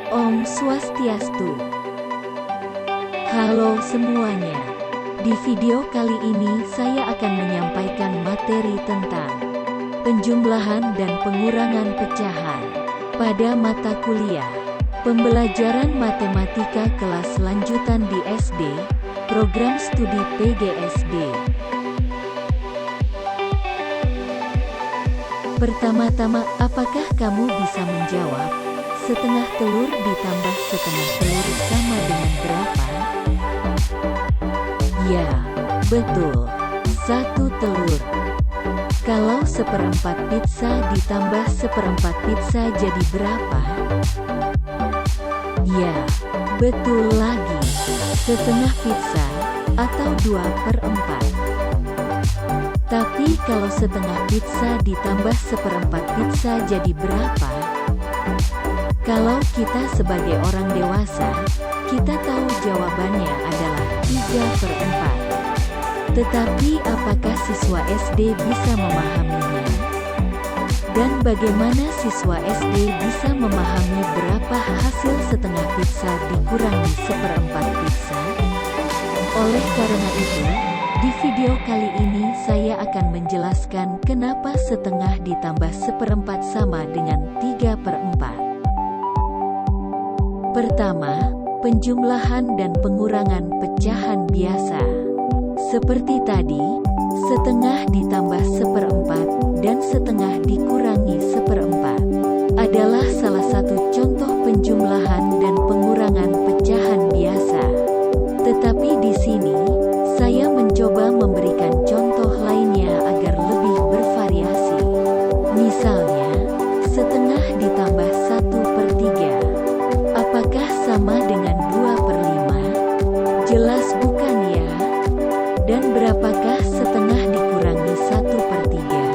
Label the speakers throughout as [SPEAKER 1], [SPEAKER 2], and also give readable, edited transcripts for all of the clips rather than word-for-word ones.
[SPEAKER 1] Om Swastiastu. Halo semuanya. Di video kali ini saya akan menyampaikan materi tentang penjumlahan dan pengurangan pecahan pada mata kuliah pembelajaran matematika kelas lanjutan di SD, program studi PGSD. Pertama-tama, apakah kamu bisa menjawab, setengah telur ditambah setengah telur sama dengan berapa? Ya, betul, 1 telur. Kalau seperempat pizza ditambah seperempat pizza jadi berapa? Ya, betul lagi, setengah pizza, atau 2/4. Tapi kalau setengah pizza ditambah seperempat pizza jadi berapa? Kalau kita sebagai orang dewasa, kita tahu jawabannya adalah 3/4. Tetapi apakah siswa SD bisa memahaminya? Dan bagaimana siswa SD bisa memahami berapa hasil setengah pizza dikurangi seperempat pizza? Oleh karena itu, di video kali ini saya akan menjelaskan kenapa setengah ditambah seperempat sama dengan 3/4. Pertama, penjumlahan dan pengurangan pecahan biasa. Seperti tadi, setengah ditambah seperempat dan setengah dikurangi seperempat adalah salah satu contoh penjumlahan dan pengurangan pecahan biasa. Tetapi di sini, saya mencoba memberikan contoh lainnya agar lebih bervariasi. Misalnya, setengah ditambah 1/3. Apakah sama dengan 2/5? Jelas bukan ya? Dan berapakah setengah dikurangi 1/3?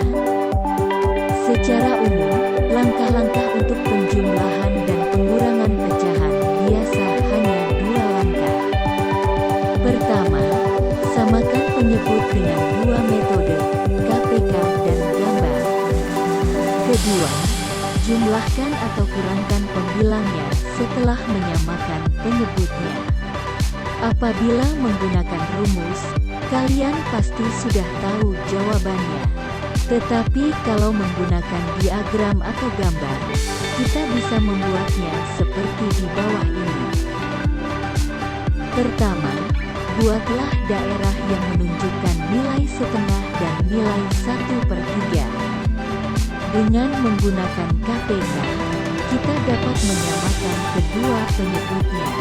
[SPEAKER 1] Secara umum, langkah-langkah untuk penjumlahan dan pengurangan pecahan biasa hanya 2 langkah. Pertama, samakan penyebut dengan 2 metode, KPK dan gambar. Kedua, jumlahkan atau kurangkan pembilangnya setelah menyamakan penyebutnya. Apabila menggunakan rumus, kalian pasti sudah tahu jawabannya. Tetapi kalau menggunakan diagram atau gambar, kita bisa membuatnya seperti di bawah ini. Pertama, buatlah daerah yang menunjukkan nilai setengah dan nilai 1/3. Dengan menggunakan KPK, kita dapat menyamakan kedua penyebutnya.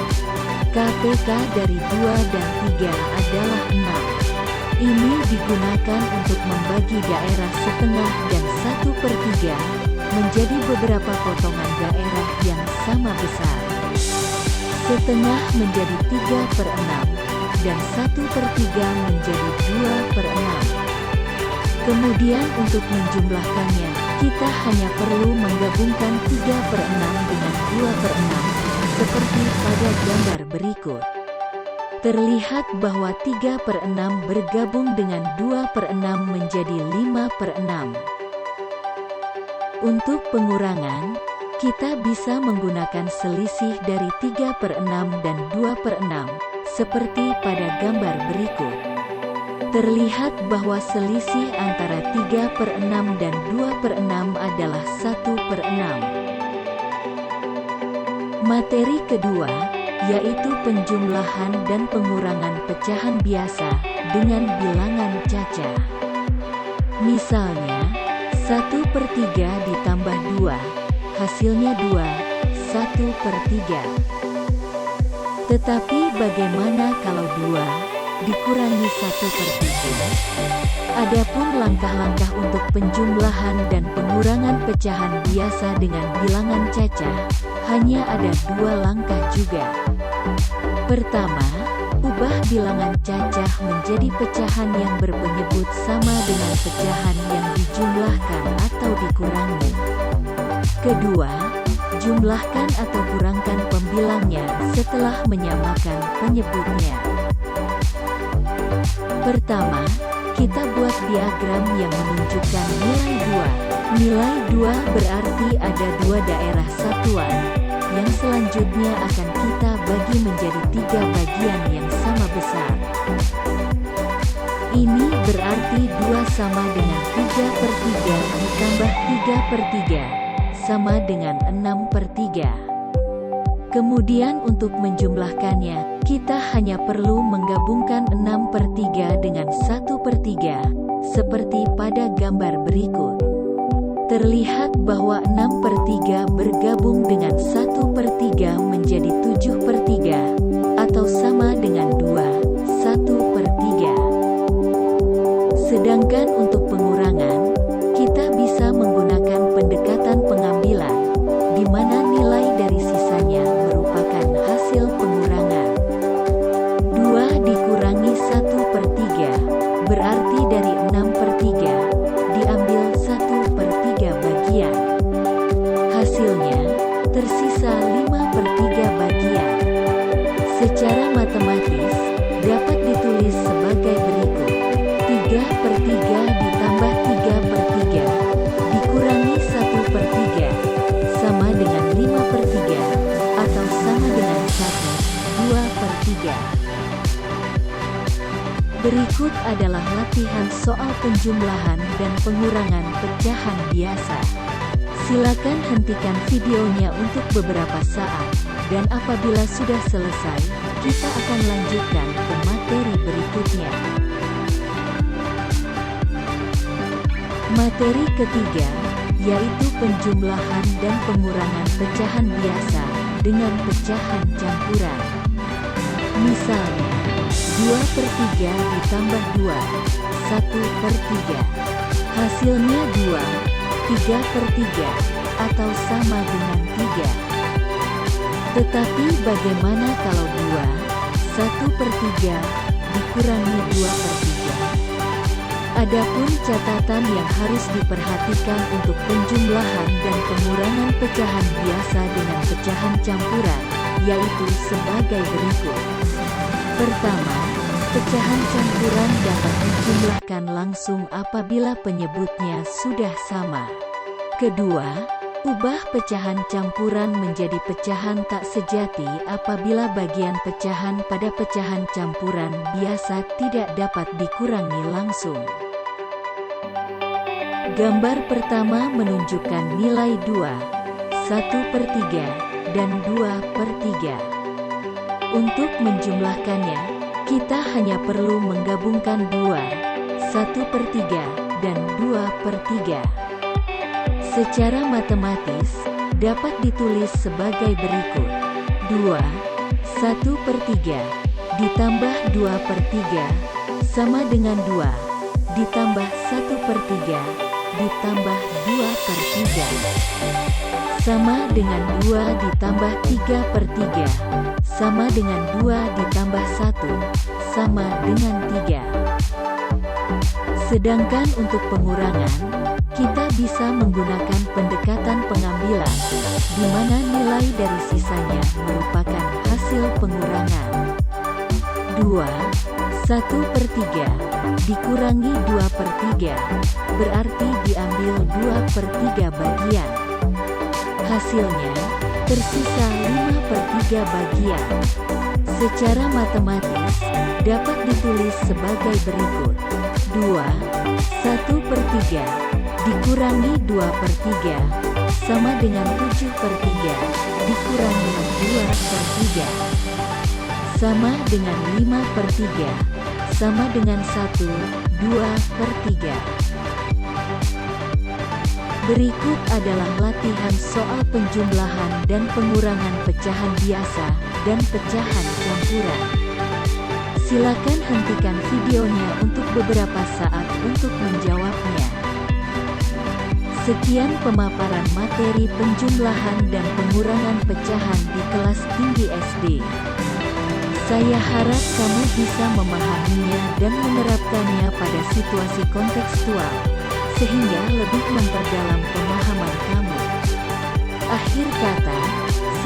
[SPEAKER 1] KPK dari 2 dan 3 adalah 6. Ini digunakan untuk membagi daerah setengah dan 1/3 menjadi beberapa potongan daerah yang sama besar. Setengah menjadi 3/6 dan 1/3 menjadi 2/6. Kemudian untuk menjumlahkannya, kita hanya perlu menggabungkan 3/6 dengan 2/6, seperti pada gambar berikut. Terlihat bahwa 3/6 bergabung dengan 2/6 menjadi 5/6. Untuk pengurangan, kita bisa menggunakan selisih dari 3/6 dan 2/6, seperti pada gambar berikut. Terlihat bahwa selisih antara 3/6 dan 2/6 adalah 1/6. Materi kedua, yaitu penjumlahan dan pengurangan pecahan biasa dengan bilangan cacah. Misalnya, 1/3 ditambah 2, hasilnya 2, 1/3. Tetapi bagaimana kalau 2 dikurangi 1/3? Adapun langkah-langkah untuk penjumlahan dan pengurangan pecahan biasa dengan bilangan cacah, hanya ada 2 langkah juga. Pertama, ubah bilangan cacah menjadi pecahan yang berpenyebut sama dengan pecahan yang dijumlahkan atau dikurangi. Kedua, jumlahkan atau kurangkan pembilangnya setelah menyamakan penyebutnya. Pertama, kita buat diagram yang menunjukkan nilai 2. Nilai 2 berarti ada 2 daerah satuan, Yang selanjutnya akan kita bagi menjadi 3 bagian yang sama besar. Ini berarti 2 sama dengan 3/3 ditambah 3/3, sama dengan 6/3. Kemudian untuk menjumlahkannya, kita hanya perlu menggabungkan 6/3 dengan 1/3, seperti pada gambar berikut. Terlihat bahwa 6/3 bergabung dengan 1/3 menjadi 7/3, atau sama dengan 2/1/3. Sedangkan untuk pengurangan, kita bisa menggunakan pendekatan pengambilan, di mana nilai dari sisanya merupakan hasil pengurangan. 2 dikurangi 1/3, berarti dari 6/3, diambil 1/3 bagian. Hasilnya, tersisa 5/3 bagian. Secara matematis, dapat ditulis sebagai berikut. 3/3 ditambah 3/3, dikurangi 1/3, sama dengan 5/3, atau sama dengan 1/2/3. Berikut adalah latihan soal penjumlahan dan pengurangan pecahan biasa. Silakan hentikan videonya untuk beberapa saat, dan apabila sudah selesai, kita akan lanjutkan ke materi berikutnya. Materi ketiga, yaitu penjumlahan dan pengurangan pecahan biasa dengan pecahan campuran. Misalnya, 2/3 ditambah 2, 1/3. Hasilnya 2, 3/3, atau sama dengan 3. Tetapi bagaimana kalau 2, 1/3, dikurangi 2/3? Adapun catatan yang harus diperhatikan untuk penjumlahan dan pengurangan pecahan biasa dengan pecahan campuran, yaitu sebagai berikut. Pertama, pecahan campuran dapat dijumlahkan langsung apabila penyebutnya sudah sama. Kedua, ubah pecahan campuran menjadi pecahan tak sejati apabila bagian pecahan pada pecahan campuran biasa tidak dapat dikurangi langsung. Gambar pertama menunjukkan nilai 2, 1/3, dan 2/3. Untuk menjumlahkannya, kita hanya perlu menggabungkan 2, 1/3, dan 2/3. Secara matematis, dapat ditulis sebagai berikut. 2, 1/3, ditambah 2/3, sama dengan 2, ditambah 1/3, ditambah 2/3. Sama dengan 2 ditambah 3/3, sama dengan 2 ditambah 1, sama dengan 3. Sedangkan untuk pengurangan, kita bisa menggunakan pendekatan pengambilan, di mana nilai dari sisanya merupakan hasil pengurangan. 2, 1/3, dikurangi 2/3, berarti diambil 2/3 bagian. Hasilnya, tersisa 5/3 bagian. Secara matematis, dapat ditulis sebagai berikut. 2, 1/3, dikurangi 2/3, sama dengan 7/3, dikurangi 2/3. Sama dengan 5/3, sama dengan 1/2/3. Berikut adalah latihan soal penjumlahan dan pengurangan pecahan biasa dan pecahan campuran. Silakan hentikan videonya untuk beberapa saat untuk menjawabnya. Sekian pemaparan materi penjumlahan dan pengurangan pecahan di kelas tinggi SD. Saya harap kamu bisa memahaminya dan menerapkannya pada situasi kontekstual, sehingga lebih memperdalam pemahaman kamu. Akhir kata,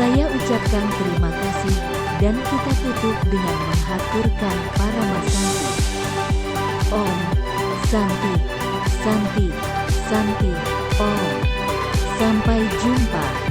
[SPEAKER 1] saya ucapkan terima kasih, dan kita tutup dengan menghaturkan Parama Santi. Om Santi, Santi, Santi, Om. Sampai jumpa.